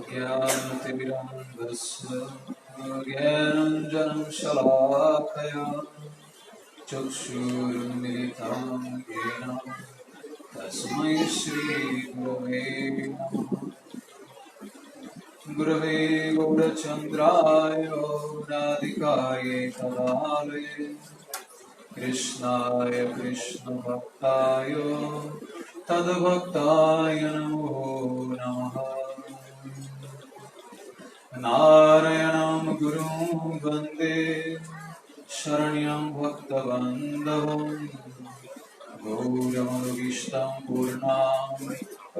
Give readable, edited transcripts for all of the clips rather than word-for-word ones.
ज्ञानतिमिरान्धस्य ज्ञानाञ्जनं शलाकया चक्षुरुन्मिलितं येन तस्मै श्रीगुरवे नमः। गुरवे गौरचन्द्राय राधिकाय तदालये कृष्णाय कृष्णभक्ताय तद्भक्ताय नमो नमः। नारायणं गुरुं वन्दे शरण्यं भक्तबान्धवं गौरमनुविष्टं पूर्णां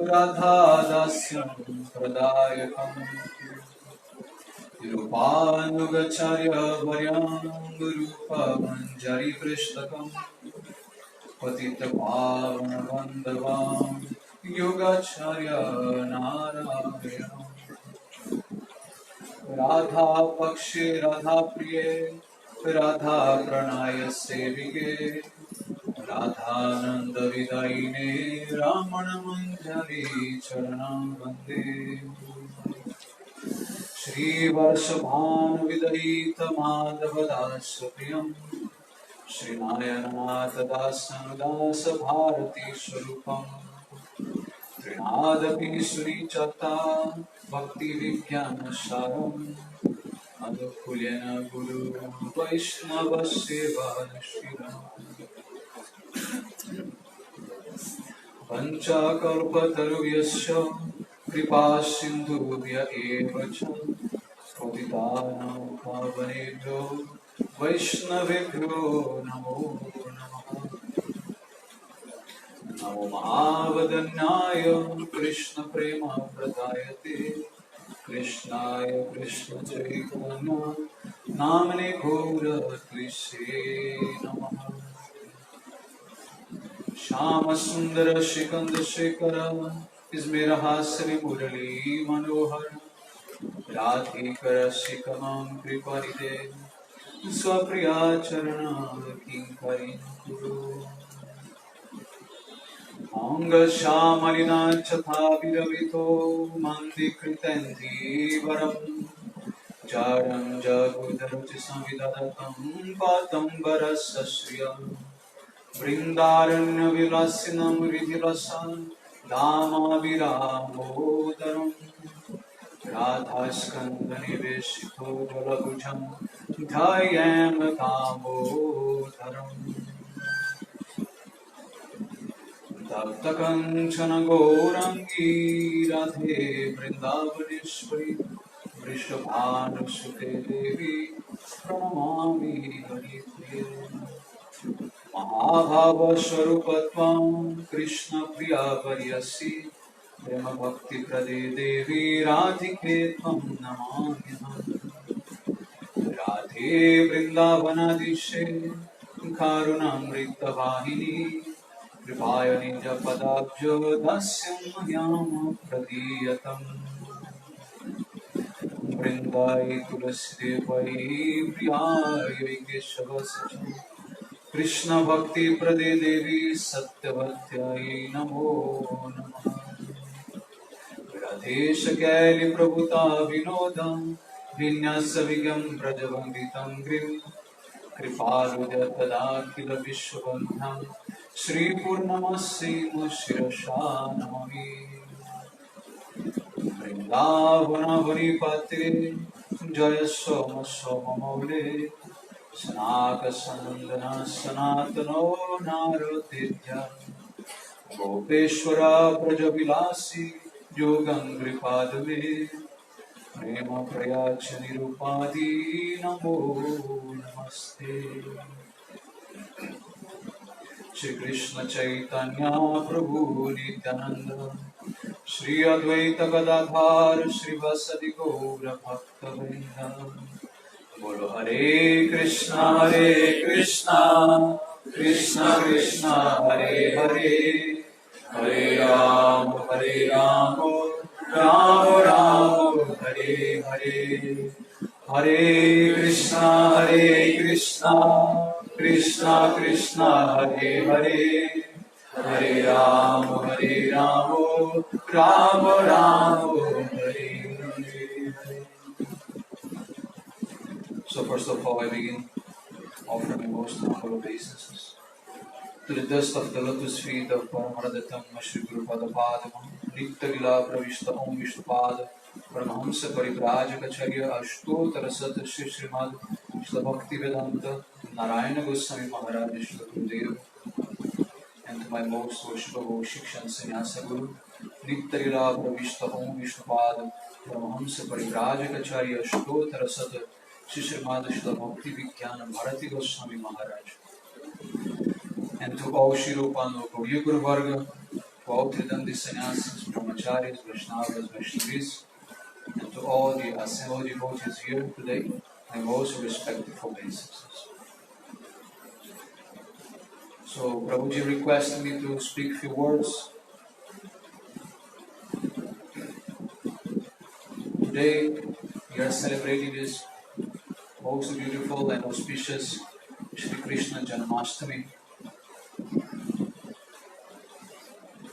राधादास्यं प्रदायकम् रूपानुगचार्य वर्यं रूपमञ्जरीपृष्ठकम् पतितपावनवन्दवां योगाचार्य नारायणम्। राधा पक्षे राधा प्रिये राधा प्रणय सेविके राधानंद विदायिने रमण मंजरी चरणं वन्दे। श्रीवर्षभानुविदयित माधवदास प्रियं श्रीनारायणनाथ दासं दास भारती स्वरूपम् त्रिनादपि सुरिचता भक्ति विज्ञान सारम् अनुकूलेन गुरु वैष्णव सेवाश्रितम्। पञ्चकल्पतरुभ्यश्च कृपा सिन्धुभ्य एव च पतितानां पावनेभ्यो वैष्णवेभ्यो नमो नमः। नमो महावदन्याय कृष्ण प्रेम प्रदायते कृष्णाय कृष्ण चैतन्य नामने घोरक्लिशे नमः। श्याम सुंदर श्रीकंद शेखर इस्मेर हास्य मुरली मनोहर राधिकर शिखमां कृपारिदे स्वप्रिया चरण किंकरी कुरु। अंग श्यामलिना चथा विरवितो मन्दिकृतेन्दीवरम् चारं जगुदरुचि संविदधतं पातंबरस्य श्रियम् वृन्दारण्य विलासिनं हृदिरसं दामाभिरामोदरम् राधास्कन्द निवेशितो जलभुजं ध्यायेम दामोदरम्। तप्तकञ्चन गौराङ्गी राधे वृन्दावनेश्वरी वृषभानुसुते देवी प्रणमामि हरिप्रिये। महाभावस्वरूपत्वं कृष्णप्रिया वर्यसि प्रेम भक्तिप्रदे देवी राधिके त्वं नमाम्यहम्। राधे वृन्दावनाधीशे कारुणामृतवाहिनी कृपाय निजपदाब्जो दास्यं मह्यं प्रदीयतम्। वृन्दाय तुलसीदेवै प्रियाय केशवस्य कृष्ण भक्ति प्रदे देवी सत्यवत्यायै नमो नमः। राधेश कैली प्रभुता विनोदं विन्यास विगं ब्रजवन्दितं गिरिं कृपालु जगदाखिल विश्वबन्धं श्रीपूर्णमस्सि शिरसा नमामि। वृन्दावनवनिपते जय सोम सोममौले सनातन सनातनो नारदेभ्य गोपेश्वर ब्रजविलासी योगंग्रिपादवे प्रेम प्रयाच निरूपादि नमो नमस्ते। श्री कृष्ण चैतन्य प्रभु नित्यानंद श्री अद्वैत गदाधर श्रीवासदि गौर भक्तवृंद। बोलो हरे Krishna Krishna Krishna Hare Hare Hare Hare Rama, Rama Rama, Hare Hare. Hare Krishna, Krishna Krishna, Hare Hare. Hare Rama, Rama Rama, Hare Hare. So first of all, I begin offering my most humble obeisances to the dust of the lotus feet of Paramaradatam Shri Guru Padapadavam Nitya Lila Pravishta Om Vishnupada Paramahamsa Parivrajacharya Ashtottara Sat Shri Srimad Shri Bhakti Vedanta Narayana Goswami Maharaj Shri Gurudev, and to my most worshipable Shikshan Sannyasa Guru Nitya Lila Pravishta Om Vishnupada Paramahamsa Parivrajacharya Ashtottara Sat Shri Srimad Shri Bhakti Vigyana Bharati Goswami Maharaj, and to all Shirupano Gauriya Guru Varga, to all Tridandi Sannyasis, Brahmacharis, Vaishnavas, Vaishnavis, and to all the assembled devotees here today, my most respectful obeisances. So Prabhuji requested me to speak a few words. Today we are celebrating this most beautiful and auspicious Shri Krishna Janmastami.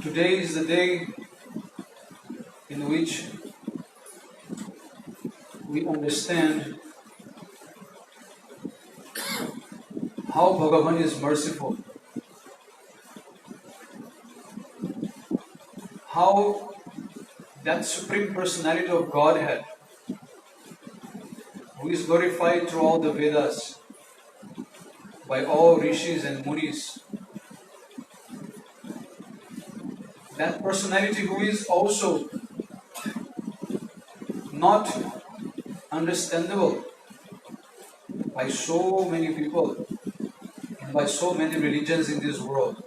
Today is the day in which we understand how Bhagavan is merciful, how that Supreme Personality of Godhead, who is glorified through all the Vedas, by all Rishis and Munis, that personality who is also not understandable by so many people and by so many religions in this world.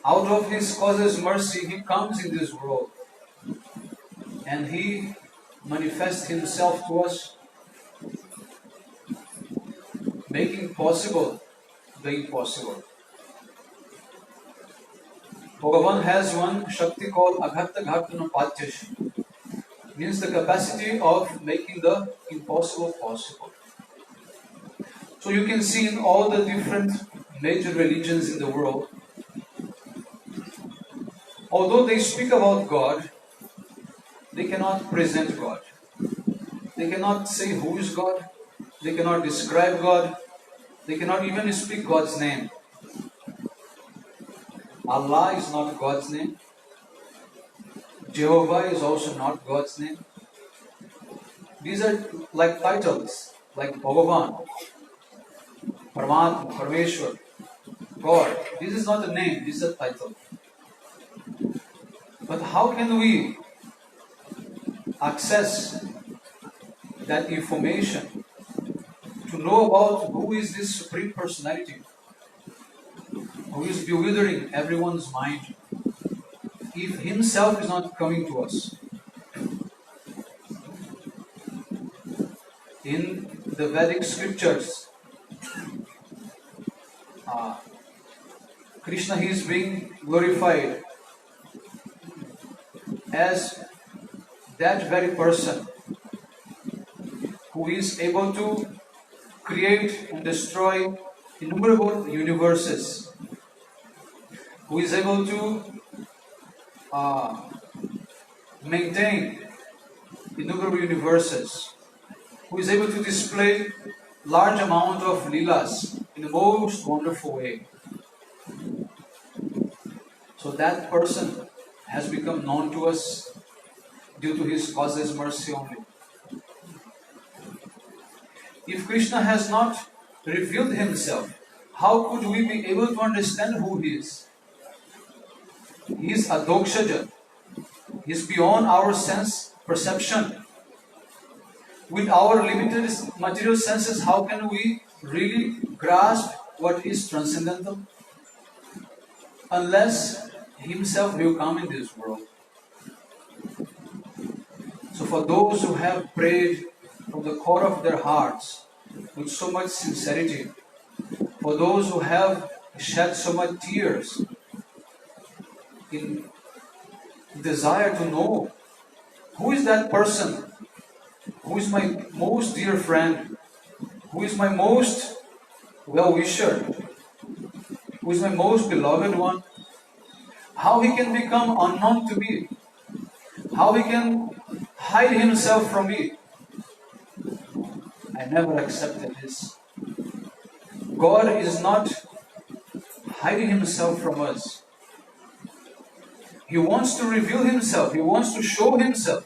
Out of His causeless mercy, He comes in this world and He manifests Himself to us, making possible the impossible. Bhagavan has one Shakti called Aghatha Ghatana Patyashi, means the capacity of making the impossible possible. So you can see in all the different major religions in the world, although they speak about God, they cannot present God. They cannot say who is God, they cannot describe God, they cannot even speak God's name. Allah is not God's name. Jehovah is also not God's name. These are like titles, like Bhagavan, Paramatma, Parameshwar, God. This is not a name, this is a title. But how can we access that information to know about who is this Supreme Personality who is bewildering everyone's mind if Himself is not coming to us? In the Vedic scriptures, Krishna is being glorified as that very person who is able to create and destroy innumerable universes, who is able to maintain innumerable universes, who is able to display large amount of leelas in the most wonderful way. So that person has become known to us due to His causeless mercy only. If Krishna has not revealed Himself, how could we be able to understand who He is? He is adokshaja. He is beyond our sense perception. With our limited material senses, how can we really grasp what is transcendental? Unless Himself will come in this world. So for those who have prayed from the core of their hearts with so much sincerity, for those who have shed so much tears in desire to know who is that person, who is my most dear friend, who is my most well-wisher, who is my most beloved one, how he can become unknown to me, how he can hide himself from me. I never accepted this. God is not hiding himself from us. He wants to reveal himself, he wants to show himself,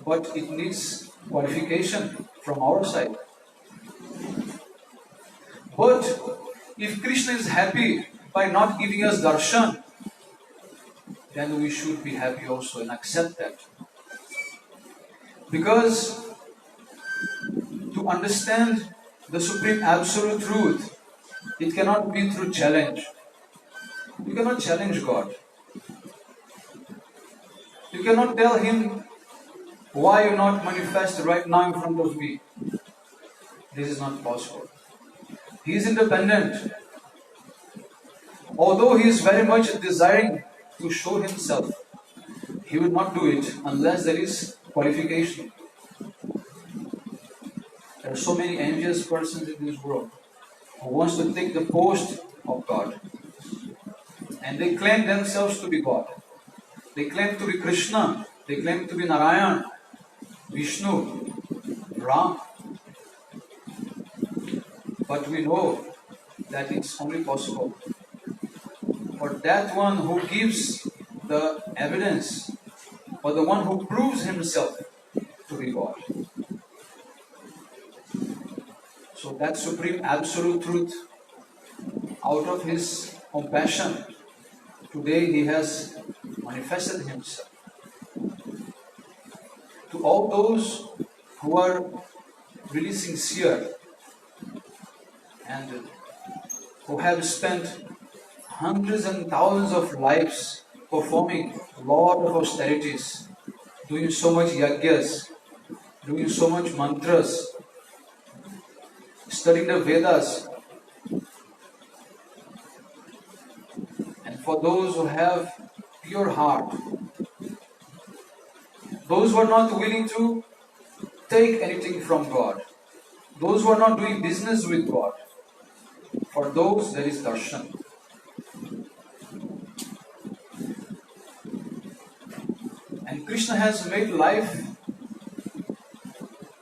but it needs qualification from our side. But if Krishna is happy by not giving us darshan, then we should be happy also and accept that. Because to understand the Supreme Absolute Truth, it cannot be through challenge. You cannot challenge God. You cannot tell him, why you not manifest right now in front of me. This is not possible. He is independent. Although he is very much desiring to show himself, he will not do it unless there is qualification. There are so many envious persons in this world who wants to take the post of God. And they claim themselves to be God. They claim to be Krishna. They claim to be Narayan, Vishnu, Ram. But we know that it's only possible for that one who gives the evidence, or the one who proves himself to be God. So that Supreme Absolute Truth, out of his compassion, today he has manifested himself to all those who are really sincere and who have spent hundreds and thousands of lives performing a lot of austerities, doing so much yagyas, doing so much mantras, studying the Vedas. And for those who have pure heart, those who are not willing to take anything from God, those who are not doing business with God, for those there is darshan. And Krishna has made life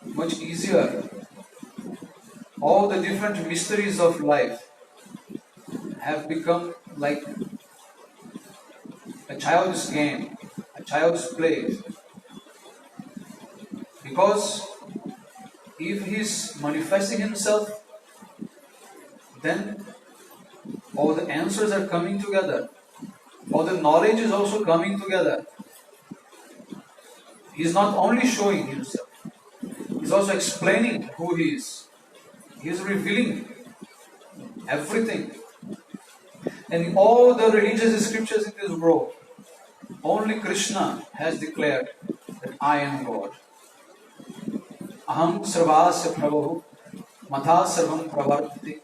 much easier. All the different mysteries of life have become like a child's game, a child's play. Because if he is manifesting himself, then all the answers are coming together. All the knowledge is also coming together. He is not only showing himself, he is also explaining who he is. He is revealing everything. And in all the religious scriptures in this world, only Krishna has declared that I am God. Aham sarvasya prabhu matha sarvam pravartati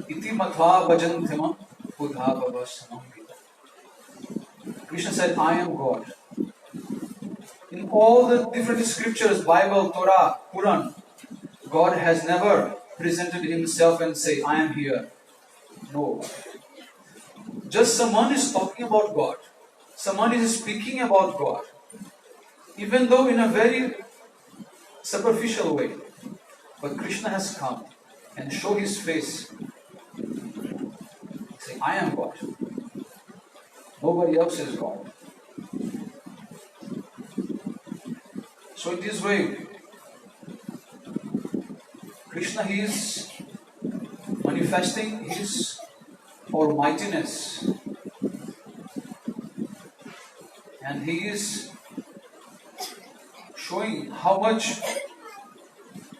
iti matva bhajanthima buddha bhavasamam. Krishna said, I am God. In all the different scriptures, Bible, Torah, Quran, God has never presented himself and say, I am here. No. Just someone is talking about God. Someone is speaking about God. Even though in a very superficial way. But Krishna has come and show his face. Say, I am God. Nobody else is God. So in this way, Krishna, he is manifesting his almightiness. And he is showing how much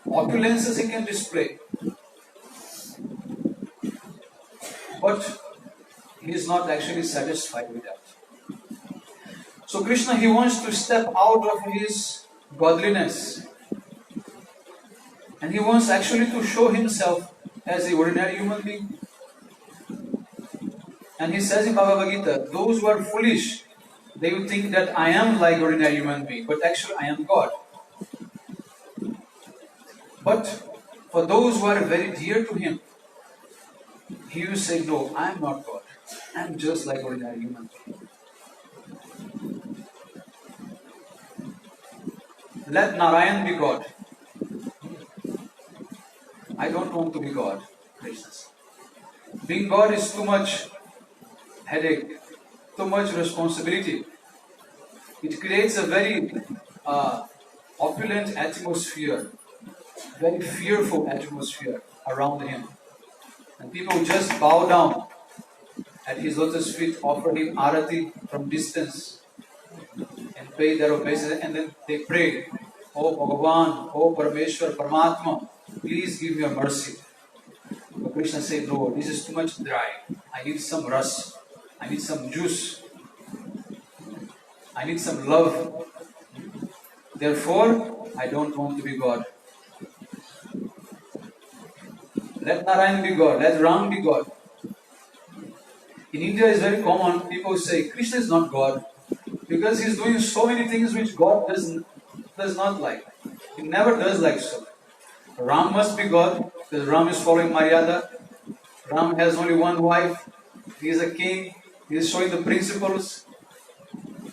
opulences he can display. But he is not actually satisfied with that. So Krishna, he wants to step out of his godliness. And he wants actually to show himself as an ordinary human being. And he says in Bhagavad Gita, those who are foolish, they would think that I am like ordinary human being, but actually I am God. But for those who are very dear to him, he will say, no, I am not God. I am just like ordinary human being. Let Narayan be God. I don't want to be God, Krishna said. Being God is too much headache, too much responsibility. It creates a very opulent atmosphere, very fearful atmosphere around him. And people just bow down at his lotus feet, offer him arati from distance, and pay their obeisance, and then they pray, Oh Bhagavan, Oh Parameshwar, Paramatma, please give me a mercy. But Krishna said, no, this is too much dry. I need some ras. I need some juice. I need some love. Therefore, I don't want to be God. Let Narayan be God. Let Ram be God. In India, it's very common. People say Krishna is not God because he is doing so many things which God does not like. He never does like so. Ram must be God because Ram is following Maryada. Ram has only one wife. He is a king. He is showing the principles.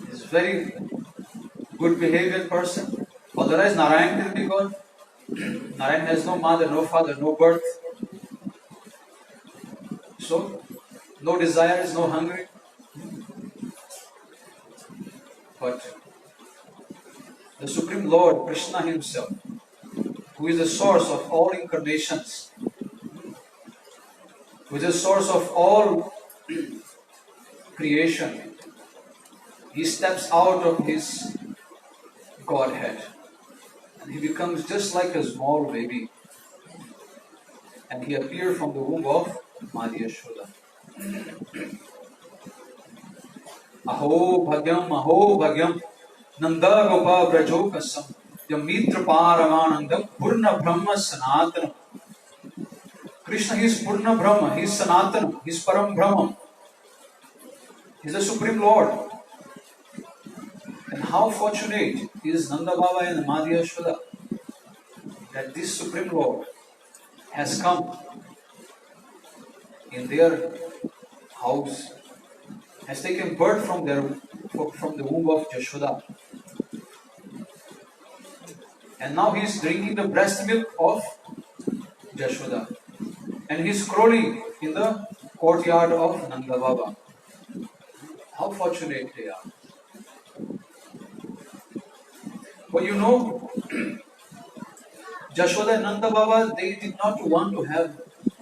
He is very good behaviour person. Otherwise, Narayan can be God. Narayan has no mother, no father, no birth. So, no desires, no hunger. But the Supreme Lord, Krishna himself, who is the source of all incarnations, who is the source of all creation, he steps out of his Godhead and he becomes just like a small baby. And he appeared from the womb of Madi Yashoda. Aho bhagyam, Nanda Gopa Brajo Kasam, Yamitra Paramanandam, Purna Brahma Sanatana. Krishna is Purna Brahma, he is Sanatana, he is Param Brahma. He is the Supreme Lord. And how fortunate is Nanda Baba and Madi Yashoda that this Supreme Lord has come in their house, has taken birth from the womb of Yashoda. And now he is drinking the breast milk of Yashoda. And he is crawling in the courtyard of Nanda Baba. How fortunate they are. But you know, Yashoda and Nanda Baba, they did not want to have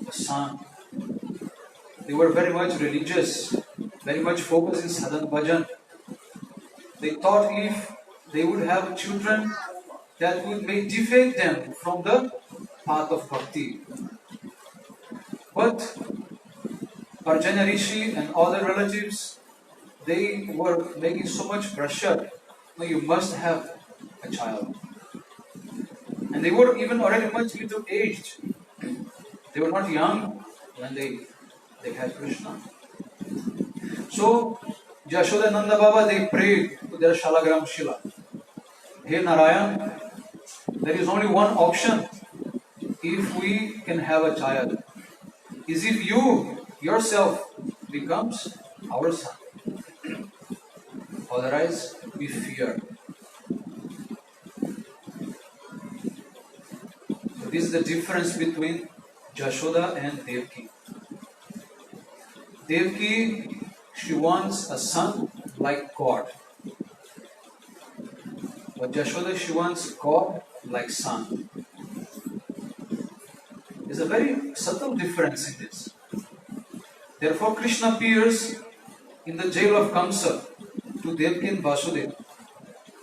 a son. They were very much religious, very much focused in sadhana bhajan. They thought if they would have children, that would may defect them from the path of bhakti. But Arjuna Rishi and other relatives, they were making so much pressure. No, you must have a child. And they were even already much little aged. They were not young when they had Krishna. So, Yashoda and Nanda Baba, they prayed to their Shalagram Shila. Hey Narayan, there is only one option if we can have a child. Is if you yourself becomes our son. Otherwise, we fear. So this is the difference between Yashoda and Devaki. Devaki, she wants a son like God. But Yashoda, she wants God like son. There's a very subtle difference in this. Therefore, Krishna appears in the jail of Kamsa to Devaki and Vasudeva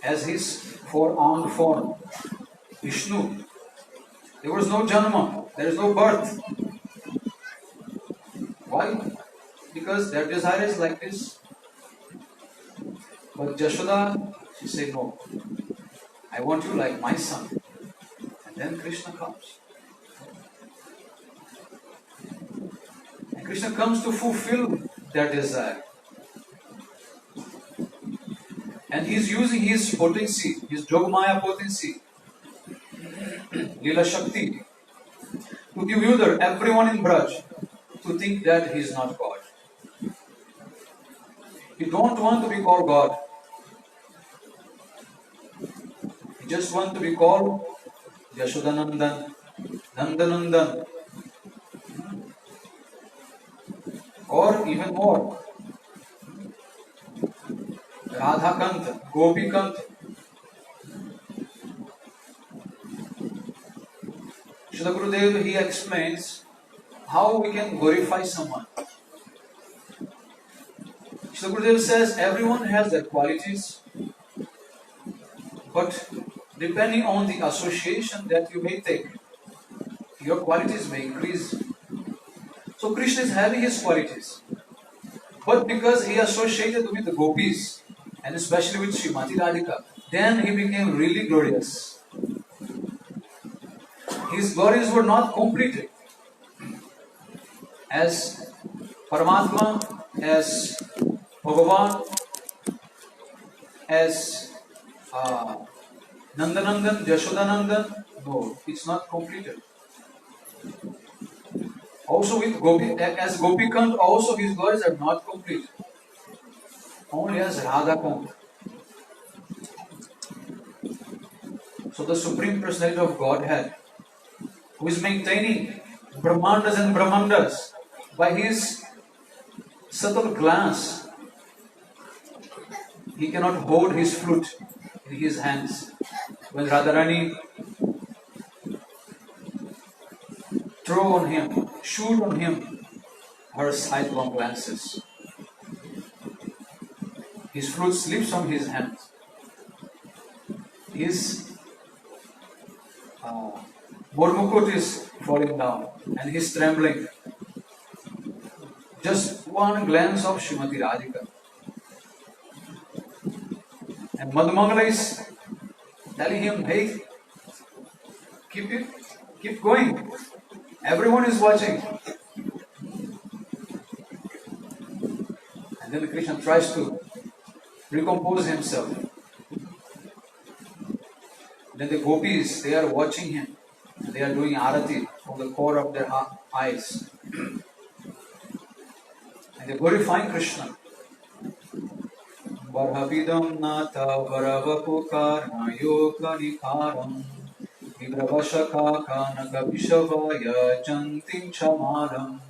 as his four-armed form, Vishnu. There was no Janma, there is no birth. Why? Because their desire is like this. But Yashoda, she said, no, I want you like my son. And then Krishna comes. And Krishna comes to fulfill their desire. And he is using his potency, his Jogmaya potency, Lila Shakti, to bewilder everyone in Braj to think that he is not God. He don't want to be called God. He just want to be called Yashodanandan, Nandanandan, or even more, Radhakant, Gopikant. Srila Gurudev, he explains how we can glorify someone. Srila Gurudev says everyone has their qualities, but depending on the association that you may take, your qualities may increase. So Krishna is having his qualities, but because he associated with the gopis, and especially with Srimati Radhika, then he became really glorious. His glories were not completed. As Paramatma, as Bhagavan, as Nandanandan, Jashodanandan, no, it's not completed. Also with Gopi, as Gopikant, also his glories are not complete. Only as Radhakant. So the Supreme Personality of Godhead, who is maintaining Brahmandas and Brahmandas by his subtle glance, he cannot hold his flute in his hands. When Radharani throw on him, shoot on him her sidelong glances, his flute slips from his hands. His Bormukut is falling down and he's trembling. Just one glance of Srimati Radhika. And Madhumangala is telling him, hey, keep going. Everyone is watching. And then Krishna tries to recompose himself. Then the gopis, they are watching him. They are doing arati from the core of their eyes. And they are glorifying Krishna. Varhabidam nata varavapukarna yoga nikaram Vibravashaka kanaka vishavaya jantim chamaram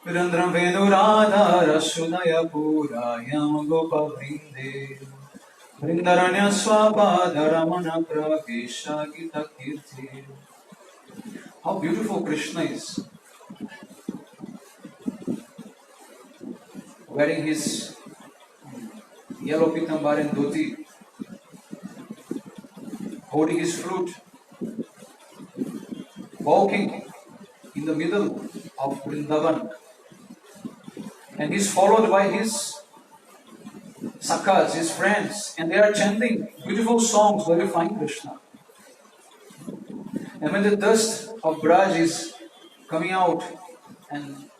Virandram vedurada rasudaya purayam gopa vrinde Vrindaranya swabhadaramana pravesha gita kirti. How beautiful Krishna is, wearing his yellow pitambar and dhoti, holding his flute, walking in the middle of Vrindavan, and he's followed by his sakhas, his friends, and they are chanting beautiful songs glorifying Krishna. And when the dust of Braj is coming out and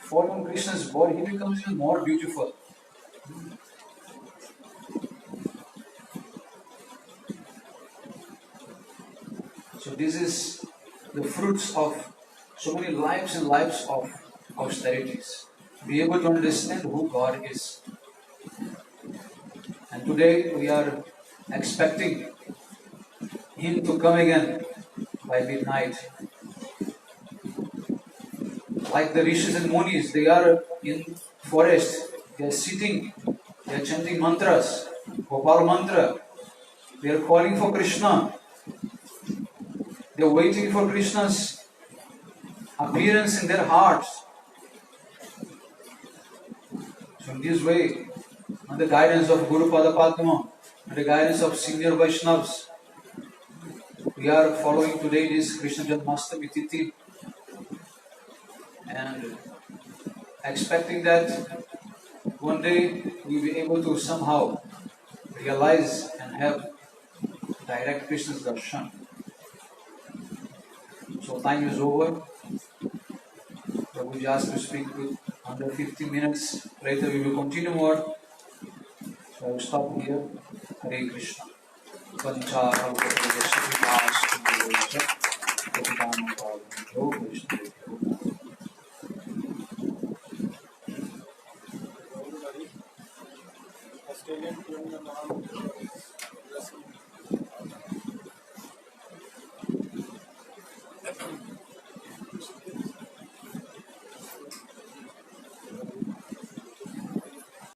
falling on Krishna's body, he becomes even more beautiful. So this is the fruits of so many lives and lives of austerities. Be able to understand who God is. And today we are expecting Him to come again by midnight. Like the rishis and munis, they are in forest, they are sitting, they are chanting mantras, Gopal mantra, they are calling for Krishna, they are waiting for Krishna's appearance in their hearts. So in this way, under the guidance of Guru Pada Padma, under the guidance of senior Vaishnavas, we are following today this Krishna Janmastami Tithi and expecting that one day we will be able to somehow realize and have direct Krishna's darshan. So time is over. Prabhuji asked to speak with under 50 minutes. Later we will continue more. So I will stop here. Hare Krishna. Panchara Australian film का नाम